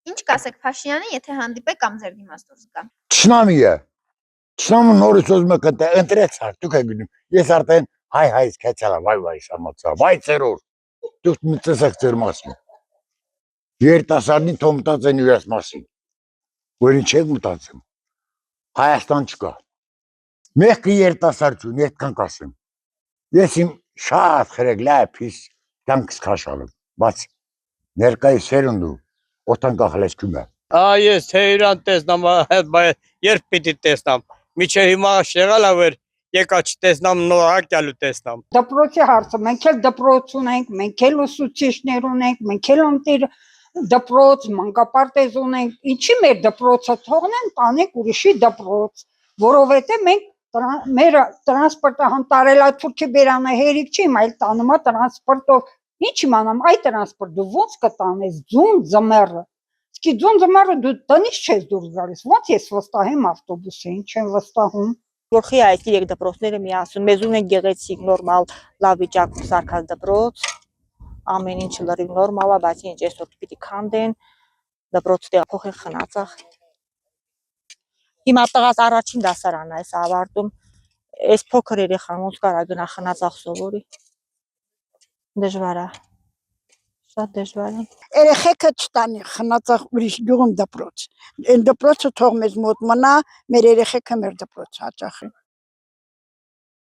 Ինչ կասեք Փաշինյանին, եթե հանդիպեք կամ ձեր դիմաց դուրս գա։ Չնամի է։ Չնամը նորից ուզում է կտե ընտրեց հար, դուք եք գնում։ Ես արդեն հայ սկացալա, վայ շամացա, վայ ծերոր։ Դուք մտածեք ձեր մասին։ Երիտասարդին թող մտածեն իրաց մասին։ Որ ինչ եք մտածում։ Հայաստան չկա։ Մեղքի երիտասարդություն, այդքան կասեմ։ Ես իմ շատ խրեգլայ փիս կյանքս քաշալու, բայց ներկայիս սերունդու օտան կախլեցքում է։ Ես թե իրան տեսնամ, երբ պիտի տեսնամ։ Միջև հիմա եղալ էր, եկա չտեսնամ, նոր հակյալու տեսնամ։ Դպրոցի հարցը, մենք էլ դպրոց ունենք, մենք էլ ուսուցիչներ ունենք, մենք էլ ընտիր դպրոց, մանկապարտեզ ունենք, ինչի մեր դպրոցը թողնեն, տանենք ուրիշի դպրոց, որովհետև մենք մեր տրանսպորտը հմտարելա Թուրքի բերանը հերիք չի, այլ տանումա տրանսպորտով, ինչ իմանամ, այ տրանսպորտը ոնց կտանես, ձուն ձմեռը, իսկ ձուն ձմեռը դու տնից չես դուրս գալիս, ոնց ես վստահեմ ավտոբուսին, չեմ վստահում։ Որքի այդ երեք դպրոցները միասին, մեզ ունեն գեղեցիկ, նորմալ, լավ վիճակում սարքած դպրոց, ամեն ինչ լրիվ նորմալ է, բայց ինչ այսօր պիտի քանդեն, դպրոցը տեղափոխեն Խնածախ։ Հիմա տղաս առաջին դասարանն է ավարտում, այս փոքր երեխան ոնց կարա գնա Խնածախ սովորի։ Դժվար է։ Շատ դժվար է։ Երեխեքը չտանի Խնածախ ուրիշ գյուղում դպրոց։ Այն դպրոցը թող մեզ մոտ մնա, մեր երեխեքը մեր դպրոց հաճախեն։